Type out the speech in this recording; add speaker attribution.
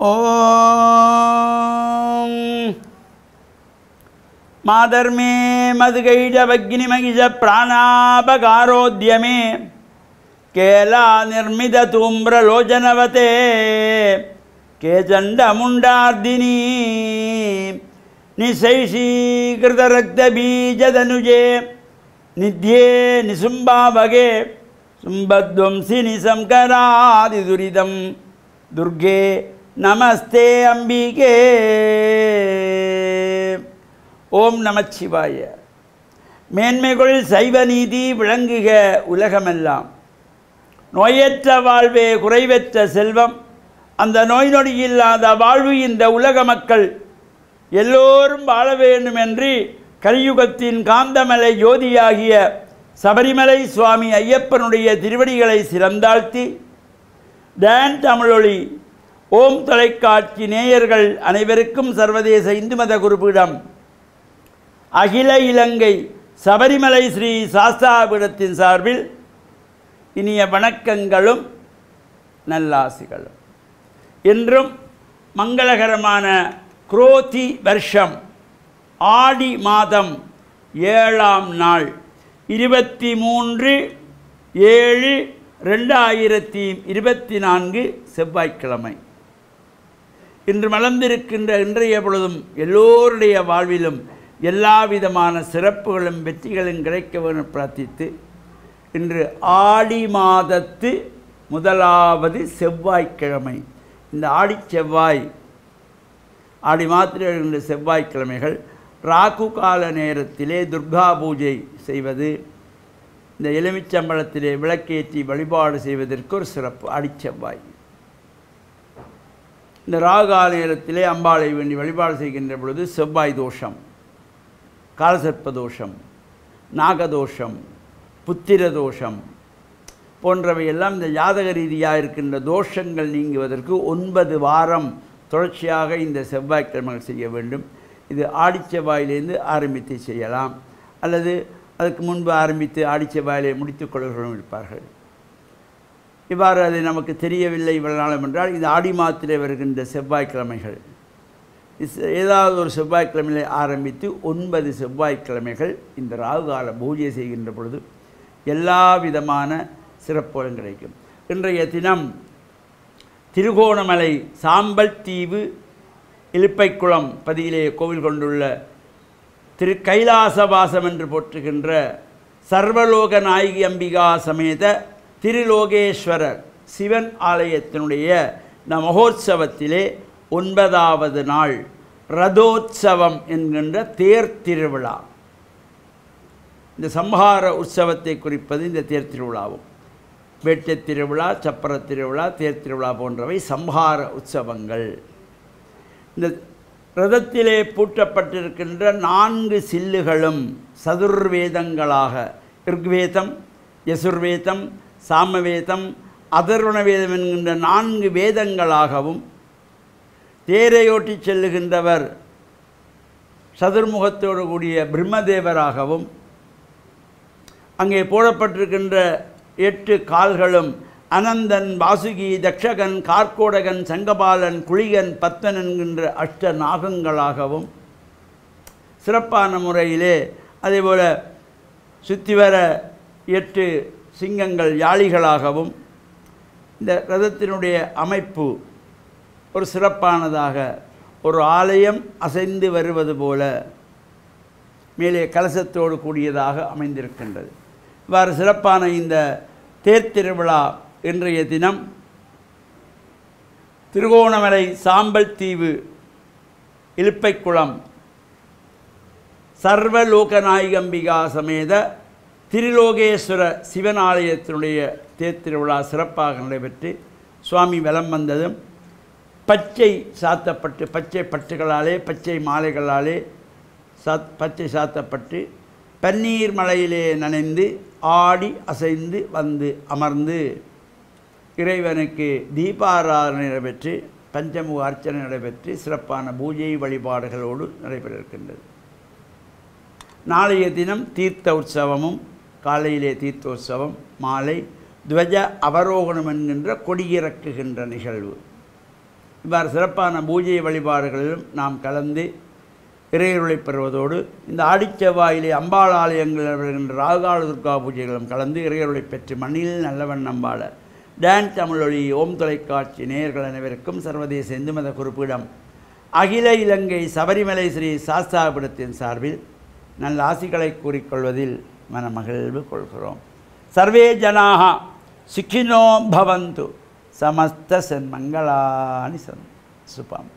Speaker 1: ஓம் மாதர்மே மதுகைடவக்னிமகிஷ பிராணாபகாரோத்யமே கேலா நிர்மித தூம்ரலோச்சனவதே கேச்சண்டமுண்டார்தினி நிசைஷீகிருதரக்தபீஜதனுஜே நித்யே நிசும்பாவகே சும்பத்வம்சி நிசம்கராதிதுரிதம் துர்கே நமஸ்தே அம்பிகே. ஓம் நமச்சிவாய. மேன்மைகள் சைவ நீதி விளங்குக உலகமெல்லாம். நோயற்ற வாழ்வே குறைவற்ற செல்வம். அந்த நோய் நொடி இல்லாத வாழ்வு இந்த உலக மக்கள் எல்லோரும் வாழ வேண்டும் என்று கலியுகத்தின் காந்தமலை ஜோதியாகிய சபரிமலை சுவாமி ஐயப்பனுடைய திருவடிகளை சிறந்தாழ்த்தி டான் தமிழொலி ஓம் தொலைக்காட்சி நேயர்கள் அனைவருக்கும் சர்வதேச இந்து மத குருபீடம் அகில இலங்கை சபரிமலை ஸ்ரீ சாஸ்தாபீடத்தின் சார்பில் இனிய வணக்கங்களும் நல்லாசிகளும். இன்றும் மங்களகரமான குரோதி வருஷம் ஆடி மாதம் 7ஆம் நாள் 23/7/2024 செவ்வாய்க்கிழமை. இன்று மலர்ந்திருக்கின்ற இன்றைய பொழுதும் எல்லோருடைய வாழ்விலும் எல்லா விதமான சிறப்புகளும் வெற்றிகளும் கிடைக்க வேண்டும் பிரார்த்தித்து, இன்று ஆடி மாதத்து முதலாவது செவ்வாய்க்கிழமை. இந்த ஆடி செவ்வாய், ஆடி மாதத்தில் இருக்கின்ற செவ்வாய்க்கிழமைகள் ராகு கால நேரத்திலே துர்கா பூஜை செய்வது, இந்த எலுமிச்சம்பழத்திலே விளக்கேற்றி வழிபாடு செய்வதற்கு ஒரு சிறப்பு. ஆடிச்செவ்வாய் இந்த ராகால நேரத்திலே அம்பாளை வேண்டி வழிபாடு செய்கின்ற பொழுது செவ்வாய் தோஷம், காலசர்ப்ப தோஷம், நாகதோஷம், புத்திர தோஷம் போன்றவையெல்லாம் இந்த ஜாதக ரீதியாக இருக்கின்ற தோஷங்கள் நீங்குவதற்கு 9 வாரம் தொடர்ச்சியாக இந்த செவ்வாய்க்கிழமைகள் செய்ய வேண்டும். இது ஆடிச்செவ்வாயிலேருந்து ஆரம்பித்து செய்யலாம், அல்லது அதுக்கு முன்பு ஆரம்பித்து ஆடிச்செவ்வாயிலே முடித்துக் கொள்வர்களும் இருப்பார்கள். இவ்வாறு அது நமக்கு தெரியவில்லை இவ்வளவு நாளும் என்றால், இது ஆடி மாதத்திலே வருகின்ற செவ்வாய்க்கிழமைகள் ஏதாவது ஒரு செவ்வாய்க்கிழமையிலே ஆரம்பித்து 9 செவ்வாய்க்கிழமைகள் இந்த ராகுகால பூஜை செய்கின்ற பொழுது எல்லா விதமான சிறப்புகளும் கிடைக்கும். இன்றைய தினம் திருகோணமலை சாம்பல் தீவு இலுப்பைக்குளம் பதியிலே கோவில் கொண்டுள்ள திரு கைலாசவாசம் என்று போற்றுகின்ற சர்வலோக நாயகி அம்பிகா சமேத திருலோகேஸ்வரர் சிவன் ஆலயத்தினுடைய இந்த மகோத்சவத்திலே 9வது நாள் ரதோத்சவம் என்கின்ற தேர் திருவிழா. இந்த சம்ஹார உற்சவத்தை குறிப்பது இந்த தேர் திருவிழாவும். வேட்டை திருவிழா, சப்பர திருவிழா, தேர் திருவிழா போன்றவை சம்ஹார உற்சவங்கள். இந்த ரதத்திலே பூட்டப்பட்டிருக்கின்ற 4 சில்லுகளும் சதுர்வேதங்களாக ரிக்வேதம், யசுர்வேதம், சாமவேதம், அதர்வண வேதம் என்கின்ற 4 வேதங்களாகவும், தேரையோட்டி செல்லுகின்றவர் சதுர்முகத்தோடு கூடிய பிரம்மதேவராகவும், அங்கே போடப்பட்டிருக்கின்ற 8 கால்களும் அனந்தன், வாசுகி, தக்ஷகன், கார்கோடகன், சங்கபாலன், குளிகன், பத்தன் என்கின்ற அஷ்ட நாகங்களாகவும் சிறப்பான முறையிலே, அதேபோல் சுற்றி வர 8 சிங்கங்கள் யாளிகளாகவும் இந்த ரதத்தினுடைய அமைப்பு ஒரு சிறப்பானதாக, ஒரு ஆலயம் அசைந்து வருவது போல மேலே கலசத்தோடு கூடியதாக அமைந்திருக்கின்றது. இவ்வாறு சிறப்பான இந்த தேர் திருவிழா இன்றைய தினம் திருகோணமலை சாம்பல் தீவு இலுப்பைக்குளம் சர்வலோகநாயகி அம்பிகா சமேத திருலோகேஸ்வர சிவன் ஆலயத்தினுடைய தேர் திருவிழா சிறப்பாக நடைபெற்று சுவாமி வலம் வந்ததும் பச்சை சாத்தப்பட்டு, பச்சை பட்டுகளாலே, பச்சை மாலைகளாலே பச்சை சாத்தப்பட்டு பன்னீர் மலையிலே நனைந்து ஆடி அசைந்து வந்து அமர்ந்து இறைவனுக்கு தீபாராதனை நடைபெற்று பஞ்சமுக அர்ச்சனை நடைபெற்று சிறப்பான பூஜை வழிபாடுகளோடு நடைபெற இருக்கின்றது. நாளைய தினம் தீர்த்த உற்சவமும், காலையிலே தீர்த்தோற்சவம், மாலை துவஜ அவரோகணம் என்கின்ற கொடியிறக்குகின்ற நிகழ்வு. இவ்வாறு சிறப்பான பூஜை வழிபாடுகளிலும் நாம் கலந்து இறையருளை பெறுவதோடு இந்த ஆடிச்செவ்வாயிலே அம்பாள் ஆலயங்களில் வருகின்ற ராகுகால துர்கா பூஜைகளும் கலந்து இறையருளை பெற்று மண்ணில் நல்லவன் நம்பாள டான் தமிழொலி ஓம் தொலைக்காட்சி நேயர்கள் அனைவருக்கும் சர்வதேச இந்து மத குறிப்பிடம் அகில இலங்கை சபரிமலை ஸ்ரீ சாஸ்தாபுரத்தின் சார்பில் நல்ல ஆசிகளை கூறிக்கொள்வதில் மனமகிழ்வு கொள்கிறோம். சர்வே ஜனாக சுகினோ பவந்து சமஸ்த சன்மங்களானி சன் சுபம்.